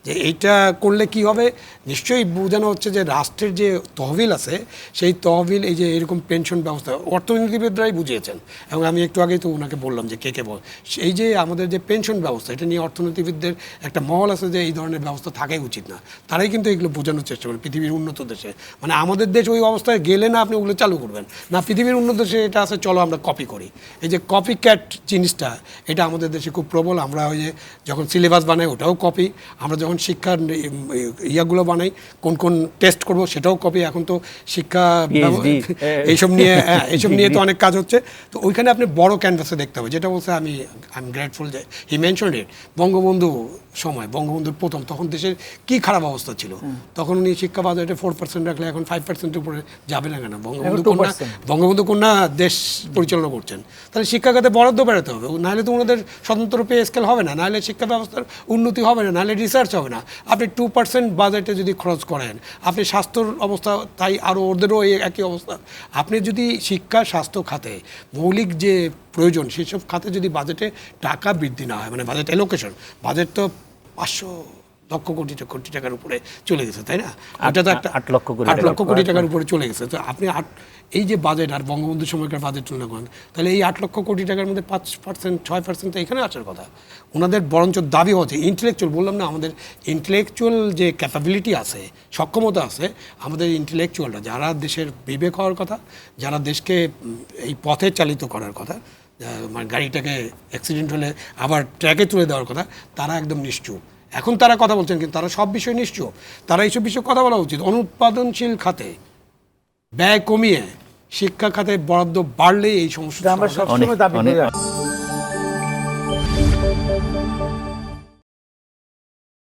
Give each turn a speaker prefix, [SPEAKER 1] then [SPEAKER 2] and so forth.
[SPEAKER 1] যে এইটা করলে কি হবে, নিশ্চয়ই বোঝানো হচ্ছে যে রাষ্ট্রের যে তহবিল আছে সেই তহবিল, এই যে এরকম পেনশন ব্যবস্থা অর্থনীতিবিদরাই বুঝিয়েছেন, এবং আমি একটু আগেই তো ওনাকে বললাম যে কে বল, এই যে আমাদের যে পেনশন ব্যবস্থা, এটা নিয়ে অর্থনীতিবিদদের একটা মহল আছে যে এই ধরনের ব্যবস্থা থাকাই উচিত না। তারাই কিন্তু এগুলো বোঝানোর চেষ্টা করেন পৃথিবীর উন্নত দেশে। মানে আমাদের দেশ ওই অবস্থায় গেলে না আপনি ওগুলো চালু করবেন না, পৃথিবীর উন্নত দেশে এটা আছে, চলো আমরা কপি করি। এই যে কপি ক্যাট জিনিসটা, এটা আমাদের দেশে খুব প্রবল। আমরা ওই যে যখন সিলেবাস বানাই ওটাও কপি, আমরা যখন শিক্ষার ইয়াগুলো বানাই, কোন কোন টেস্ট করব সেটাও কপি। এখন তো শিক্ষা এইসব নিয়ে তো অনেক কাজ হচ্ছে। তো ওইখানে আপনি বড় ক্যানভাসে দেখতে হবে, যেটা বলছে আমি আই এম গ্রেটফুল যে হি মেনশনড ইট। বঙ্গবন্ধু সময়, বঙ্গবন্ধুর প্রথম, তখন দেশের কি খারাপ অবস্থা ছিল, তখন উনি শিক্ষা বাজেটে 4% রাখলে এখন 5% উপরে যাবে না কেন? বঙ্গবন্ধু কন্যা দেশ পরিচালনা করছেন, তাহলে শিক্ষা খাতে বরাদ্দ বেড়াতে হবে, নাহলে তো ওনাদের স্বতন্ত্র পে স্কেল হবে না, নাহলে শিক্ষা ব্যবস্থার উন্নতি হবে না, নাহলে রিসার্চ হবে না। আপনি 2% বাজেটে যদি খরচ করেন, আপনি স্বাস্থ্যর অবস্থা তাই, আরও ওদেরও এই একই অবস্থা। আপনি যদি শিক্ষা স্বাস্থ্য খাতে মৌলিক যে প্রয়োজন সেসব খাতে যদি বাজেটে টাকা বৃদ্ধি না হয়, মানে বাজেট অ্যালোকেশন, বাজেট তো 500 লক্ষ কোটি টাকার উপরে চলে গেছে, তাই না? ওটা তো একটা 8 লক্ষ কোটি টাকার উপরে চলে গেছে। তো আপনি এই যে বাজেট আর বঙ্গবন্ধুর সময়কার বাজেট তুলনা করেন, তাহলে এই 8 লক্ষ কোটি টাকার মধ্যে 5% 6% তো এখানে আসার কথা। ওনাদের বরঞ্চ দাবি হচ্ছে ইন্টেলেকচুয়াল, বললাম না আমাদের ইন্টেলেকচুয়াল যে ক্যাপাবিলিটি আছে, সক্ষমতা আছে, আমাদের ইন্টেলেকচুয়ালরা যারা দেশের বিবেক হওয়ার কথা, যারা দেশকে এই পথে চালিত করার কথা, মানে গাড়িটাকে অ্যাক্সিডেন্ট হলে আবার ট্র্যাকে তুলে দেওয়ার কথা, তারা একদম নিশ্চুপ। এখন তারা কথা বলছেন, কিন্তু তারা সব বিষয়ে নিশ্চুপ। তারা এইসব বিষয়ে কথা বলা উচিত। অনুৎপাদনশীল খাতে ব্যয় কমিয়ে শিক্ষা খাতে বরাদ্দ বাড়লেই এই সমস্যা
[SPEAKER 2] আমরা সবসময় দাবি করি।